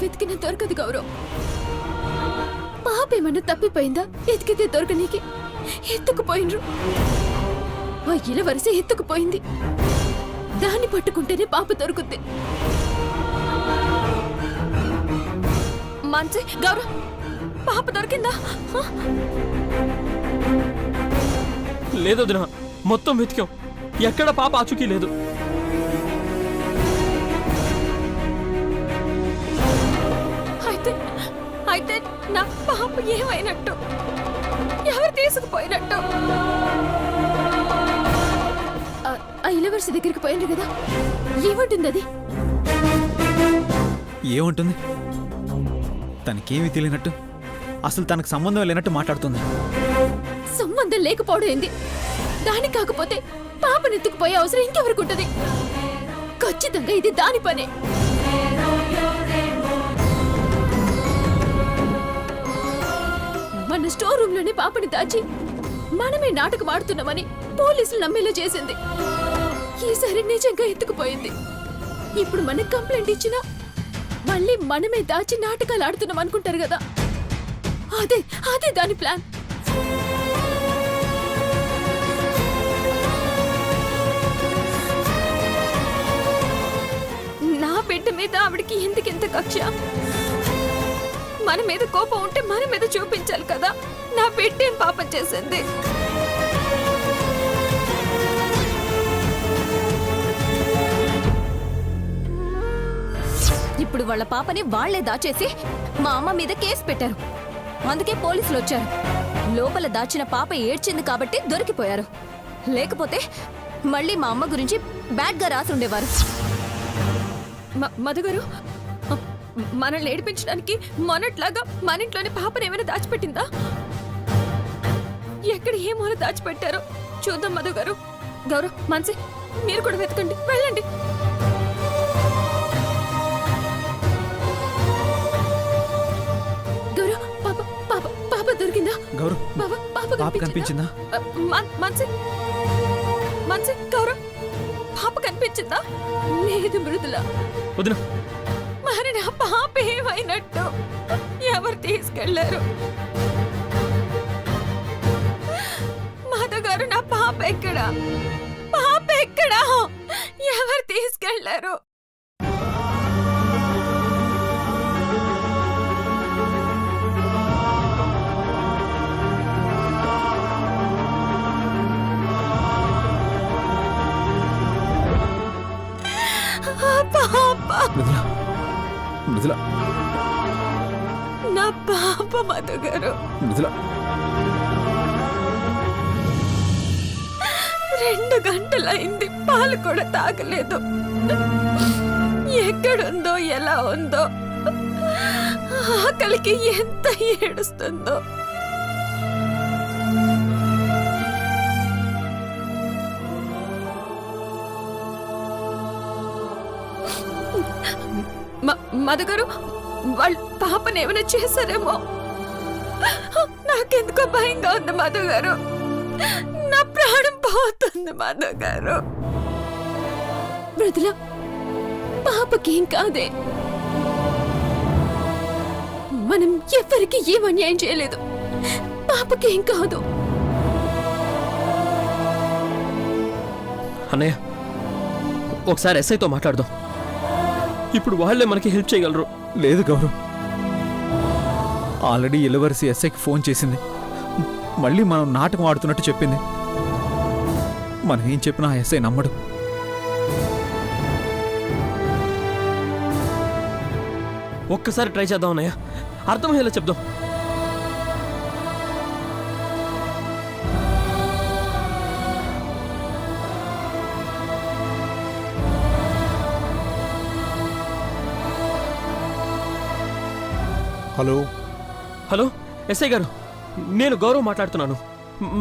వెతికినా దొరకదు గౌరవ్. పాప ఏమన్నా తప్పిపోయిందా? ఎతికితే దొరకనీకి ఎత్తుకుపోయినరు. ఆ ఇలవరస ఎత్తుకుపోయింది. దాన్ని పట్టుకుంటేనే పాప దొరుకుద్ది. మంచి గౌరవ్, పాప దొరికిందా? లేదు వదినా, మొత్తం వెతికాం, ఎక్కడ పాప ఆచూకీ లేదు. అయితే నా పాప ఏమైనట్టు? ఎవరు తీసుకుపోయినట్టు? ఆ ఇలవర్సి దగ్గరికి పోయిండ్రు కదా, ఏముంటుంది అది? ఏముంటుంది? తనకేమీ తెలియనట్టు, అసలు తనకు సంబంధం లేనట్టు మాట్లాడుతుంది. సంబంధం లేకపోవడం ఏంది? దాని కాకపోతే పాపనెత్తుకుపోయే అవసరం ఇంకెవరికి ఉంటుంది? ఖచ్చితంగా ఇది దాని పనే. మన స్టోర్ రూమ్ లోనే పాపని దాచి మనమే నాటకం ఆడుతున్నామని పోలీసులు నమ్మేలా చేసింది. ఈసారి నిజంగా ఎత్తుకుపోయింది. ఇప్పుడు మనకు కంప్లైంట్ ఇచ్చినా మళ్ళీ మనమే దాచి నాటకాలు ఆడుతున్నాం అనుకుంటారు కదా. అదే అదే దాని ప్లాన్. నా బిడ్డ మీద ఆవిడికి ఎందుకెంత కక్ష? మన మీద కోపం ఉంటే మన మీద చూపించాలి కదా. నా బిడ్డేం పాపం చేసింది? ఇప్పుడు వాళ్ళ పాపని వాళ్లే దాచేసి మా అమ్మ మీద కేసు పెట్టారు. అందుకే పోలీసులు వచ్చారు. లోపల దాచిన పాప ఏడ్చింది కాబట్టి దొరికిపోయారు. లేకపోతే మళ్ళీ మా అమ్మ గురించి బ్యాడ్ గా రాసి ఉండేవారు. మధుగారు, మనల్ని ఏడిపించడానికి మొన్నట్లాగా మన ఇంట్లోనే పాపను ఏమైనా దాచిపెట్టిందా? ఎక్కడ ఏ మూల దాచిపెట్టారో చూద్దాం. మధుగారు, గౌరవ్, మాన్సి, మీరు కూడా వెతకండి, వెళ్ళండి. గౌరవ్, పాప పాప పాప దొరికిందా? గౌరవ్, పాప కనిపించిందా? మాన్సి, మాన్సి, గౌరవ్, పాప కనిపించిందా? లేదు మృదుల. వదినా, మరి నా పాప ఏమైనట్టు? ఎవరు తీసుకెళ్లారు? మాధవ్ గారు, నా పాప ఎక్కడా? పాప ఎక్కడా? ఎవరు తీసుకెళ్లారు? మృదుల, నా పాప మధు గారు. మృదుల, 2 గంటలైంది, పాలు కూడా తాగలేదు. ఎక్కడుందో, ఎలా ఉందో, ఆకలికి ఎంత ఏడుస్తుందో. మధుగారు, వాళ్ళు పాపని ఏమైనా చేశారేమో. నాకెందుకో భయంగా ఉంది మధుగారు. నా ప్రాణం పోతుంది మధుగారు. మృదుల, పాపకేం కాదే. మనం ఎవరికి ఏం అన్యాయం చేయలేదు. పాపకేం కాదు. అన్నయ్య, ఒకసారి ఎస్ఐతో మాట్లాడదాం. ఇప్పుడు వాళ్లే మనకి హెల్ప్ చేయగలరు. లేదు గౌరవ్, ఆల్రెడీ ఇలవరసి ఎస్ఐకి ఫోన్ చేసింది. మళ్ళీ మనం నాటకం ఆడుతున్నట్టు చెప్పింది. మనం ఏం చెప్పినా ఆ ఎస్ఐ నమ్మడు. ఒక్కసారి ట్రై చేద్దాం అన్నయ్య, అర్థమయ్యేలా చెప్దాం. హలో హలో, ఎస్ఐ గారు, నేను గౌరవ్ మాట్లాడుతున్నాను.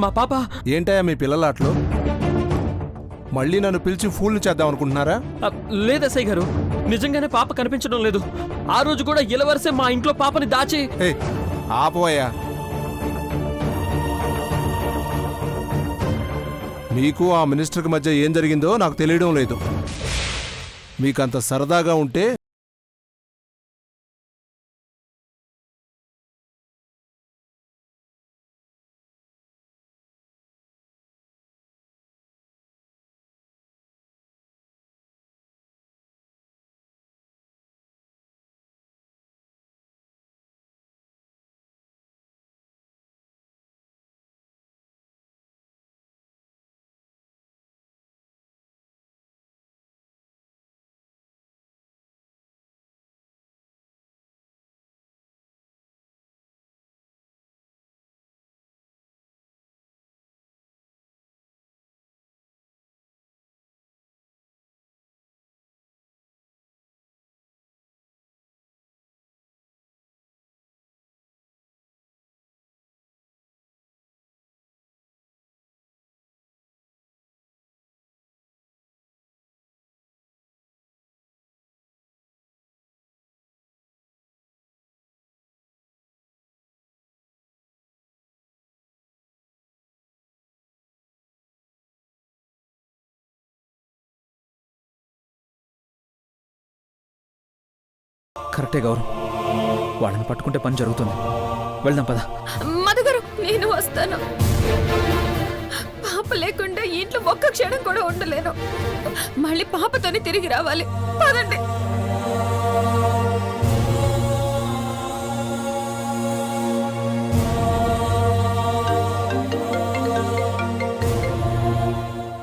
మా పాప. ఏంటయ్యా మీ పిల్లలాట్లో? మళ్ళీ నన్ను పిలిచి ఫూల్ని చేద్దాం అనుకుంటున్నారా? లేదు ఎస్ఐ గారు, నిజంగానే పాప కనిపించడం లేదు. ఆ రోజు కూడా ఇలవరసే మా ఇంట్లో పాపని దాచి. ఆపోయా, మీకు ఆ మినిస్టర్కి మధ్య ఏం జరిగిందో నాకు తెలియడం లేదు. మీకంత సరదాగా ఉంటే కరెక్టే గౌరవ్, వాళ్ళని పట్టుకుంటే పని జరుగుతుంది. వెళ్దాం పద. మధు గారు నేను వస్తాను. పాప లేకుండా ఇంట్లో ఒక్క క్షణం కూడా ఉండలేను. మళ్ళీ పాపతోనే తిరిగి రావాలి. పదండి.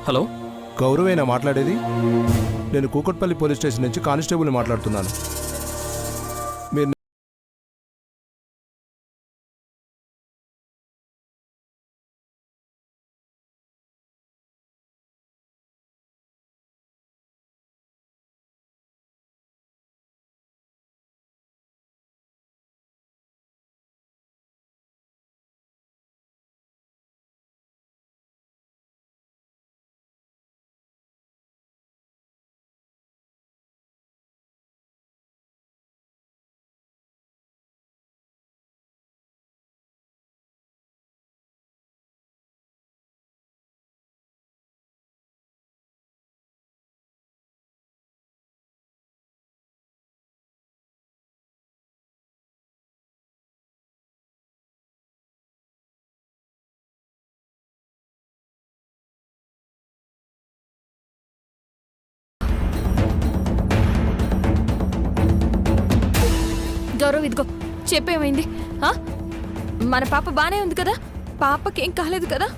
హలో, గౌరవేనా మాట్లాడేది? నేను కూకట్పల్లి పోలీస్ స్టేషన్ నుంచి కానిస్టేబుల్ మాట్లాడుతున్నాను. మీరు గౌరవ్ ఇదిగో చెప్పేమైంది? మన పాప బానే ఉంది కదా? పాపకేం కాలేదు కదా?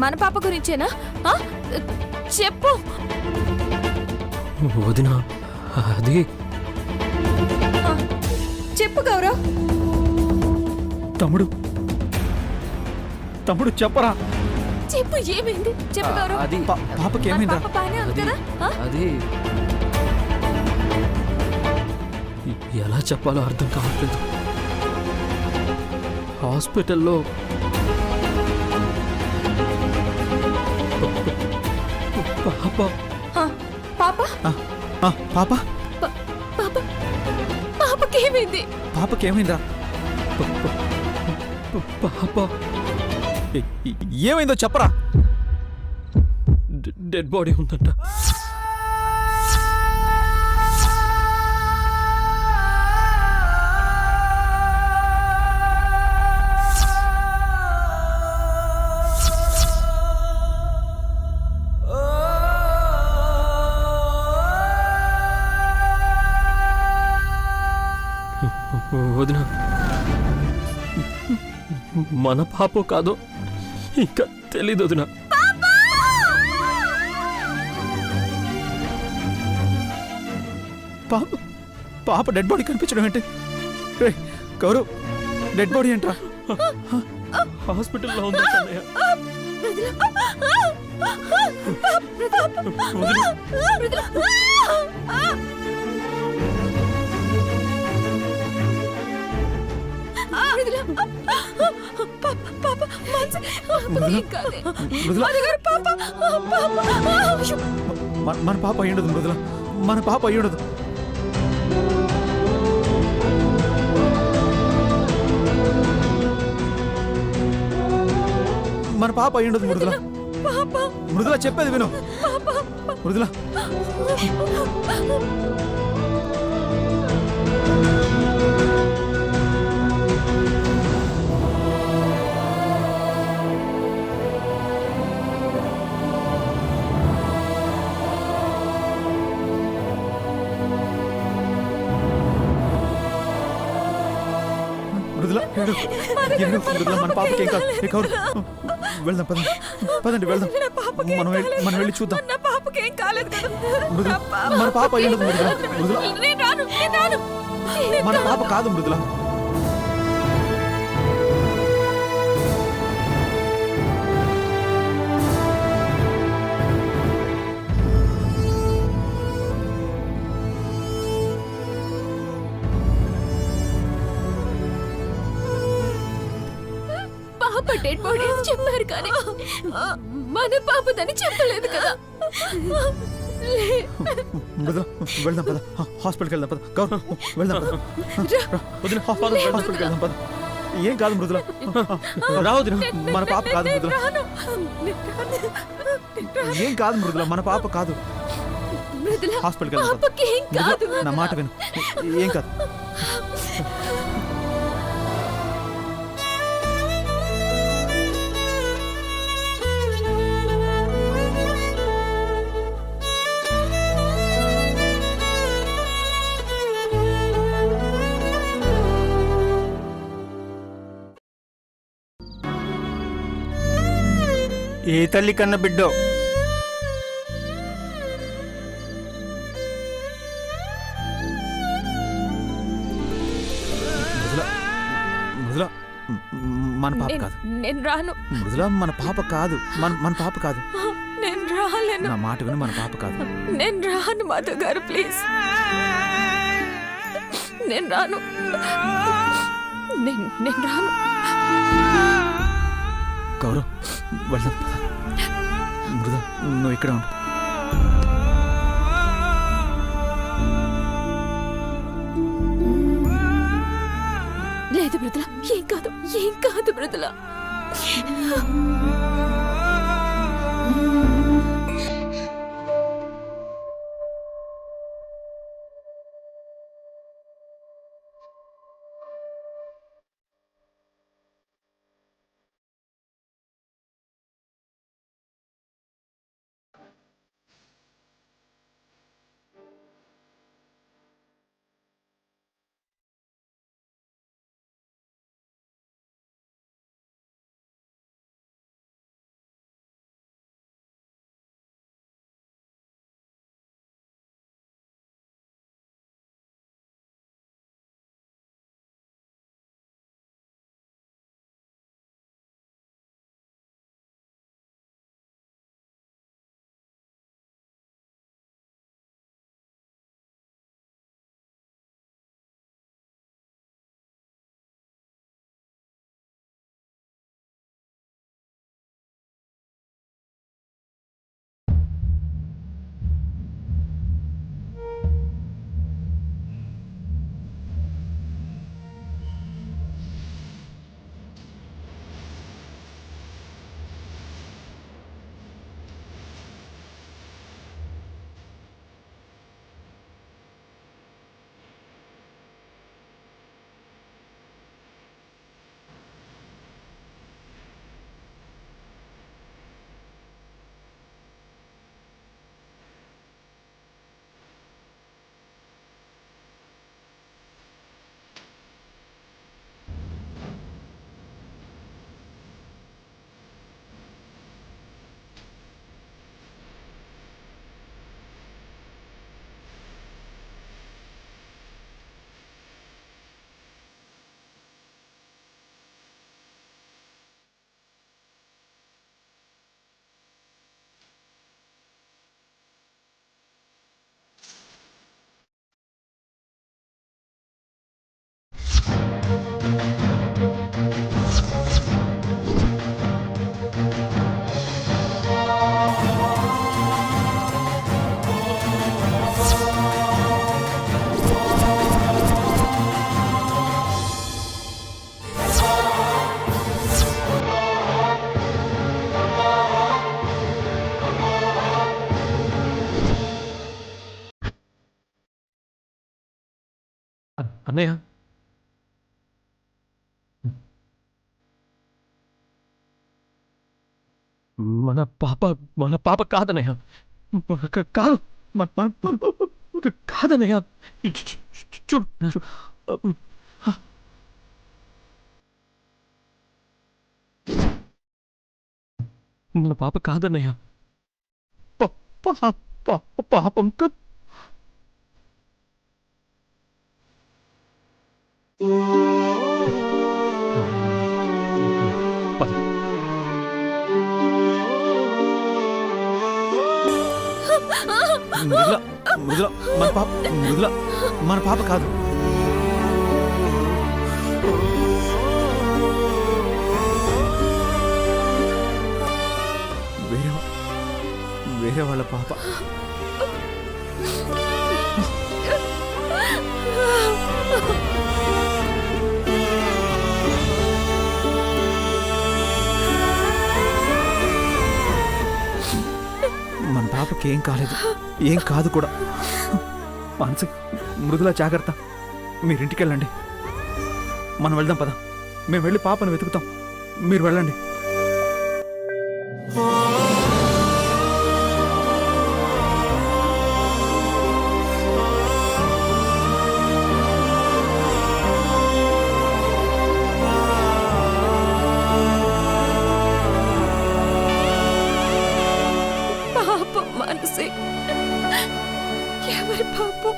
మన పాప గురించేనా? చెప్పు. వదినా, అది చెప్పు గౌరవ్. తమ్ముడు తమ్ముడు చెప్పరా. చెప్పు, ఏమైంది? చెప్పు గౌరవ్. అది పాపకి మన ఏమైందా? పాప బానే ఉంది కదా? అది ఎలా చెప్పాలో అర్థం కావట్లేదు. హాస్పిటల్లో పాప పాప పాప పాప పాపకేమైంది? పాపకేమైందా? పాప ఏమైందో చెప్పరా. డెడ్ బాడీ ఉందంట. వదిన, మన పాపో కాదో ఇంకా తెలీదు వదిన. పాప డెడ్ బాడీ కనిపించడం ఏంటి? గౌరవ్, డెడ్ బాడీ ఏంట్రా? హాస్పిటల్లో ఉందా అన్నయ్య? మన పాప అయ్యుండదు మృదుల, మన పాప అయ్యుండదు. మన పాప అయ్యుండదు మృదుల. మృదుల చెప్పేది విను. మృదుల మృదుల మన పాపకి ఏం కాదు. వెళ్దాం పదండి వెళ్దాం. మనం వెళ్ళి చూద్దాం. మృదుల మన పాప అయ్యుండదు మృదుల. మన పాప కాదు మృదుల. పాప డెడ్ బాడీ అని చెప్పారు కానీ మన పాపదని చెప్పలేదు కదా. మృదుల వెళ్దాం పద. హాస్పిటల్కి వెళ్దాం పద. గౌరవ్ వెళ్దాం పద. వదిన హాస్పిటల్కి వెళ్దాం పద. ఏం కాదు మృదుల. రావద్దు, మన పాప కాదు మృదుల. ఏం కాదు మృదుల, మన పాప కాదు. మృదుల హాస్పిటల్కి వెళ్దాం పద. పాపకి ఏం కాదు మృదుల, నా మాట విను. ఏం కాదు. ఏ తల్లి కన్న బిడ్డో మృదుల, మృదుల, మన పాప కాదు. నేను రాను, మృదుల, మన పాప కాదు. మన పాప కాదు. నేను రాలేను, నా మాట విను, మన పాప కాదు. నేను రాను మాధవ్ గారు, ప్లీజ్. నేను రాను, నేను రాను. గౌరవ్, వెళ్దాం పద. మృదుల, నువ్వు ఇక్కడ ఉండు. లేదు మృదుల, ఏం కాదు, ఏం కాదు మృదుల. అన్నయ్య, మన పాప కాదన్నయ్య. కాదు, కాదన్నయ్య. చూడు, మన పాప కాదన్నయ్య. పాపం కాదు. పద. మృదుల, మృదుల, మృదుల, మన పాప కాదు. వేరే వాళ్ళ పాప. మన పాప పాపకేం కాలేదు, ఏం కాదు కూడా. మానసి, మృదుల జాగ్రత్త. మీరింటికి వెళ్ళండి, మనం వెళ్దాం పద. మేము వెళ్ళి పాపను వెతుకుతాం, మీరు వెళ్ళండి. పాపం మనసే, ఎవరి పాపం?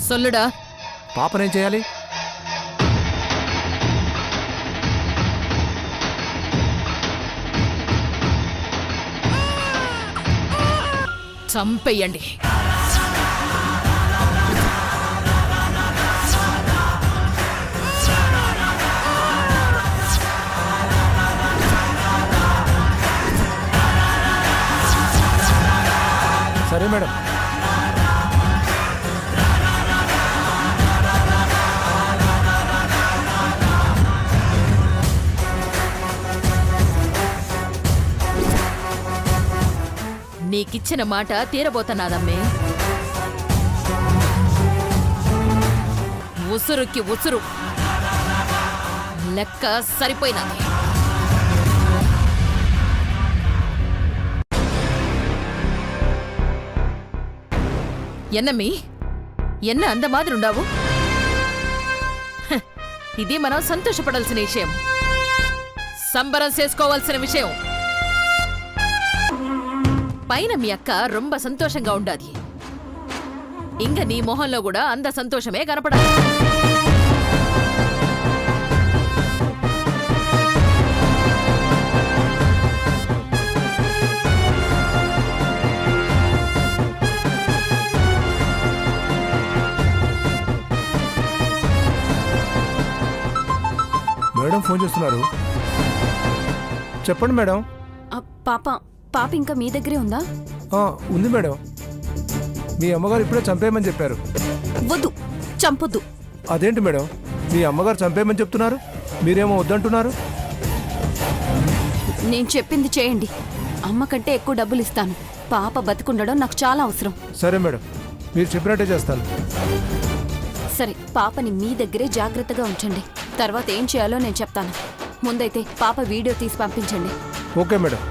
சொல்லுடா. పాపనేం చేయాలి? చంపేయండి. సరే మేడం. నీకిచ్చిన మాట తీరబోతున్నాదమ్మే. ఉసురుకి ఉసురు లెక్క సరిపోయినది. ఎన్నమ్మీ, ఎన్న అంద మాదిరి ఉండావు? ఇది మనం సంతోషపడాల్సిన విషయం, సంబరం చేసుకోవాల్సిన విషయం. పైన మీ అక్క రొంబ సంతోషంగా ఉండాది, ఇంక నీ మొహంలో కూడా అంద సంతోషమే కనపడాలి. మేడం ఫోన్ చేస్తున్నారు, చెప్పండి మేడం. పాప ఇంకా మీ దగ్గరే ఉందా? ఉంది మేడం. మీ అమ్మగారు ఇప్పుడే చంపేయమని చెప్పారు. వద్దు, చంపొద్దు. అదేంటి మేడం, మీ అమ్మగారు చంపేయమని చెప్తున్నారు, మీరేమో వద్దంటున్నారు? నేను చెప్పింది చేయండి. అమ్మ కంటే ఎక్కువ డబ్బులు ఇస్తాను. పాప బతికుండడం నాకు చాలా అవసరం. సరే మేడం, మీరు చెప్పినట్టే చేస్తాను. సరే, పాపని మీ దగ్గరే జాగ్రత్తగా ఉంచండి. తర్వాత ఏం చేయాలో నేను చెప్తాను. ముందైతే పాప వీడియో తీసి పంపించండి. Okay madam.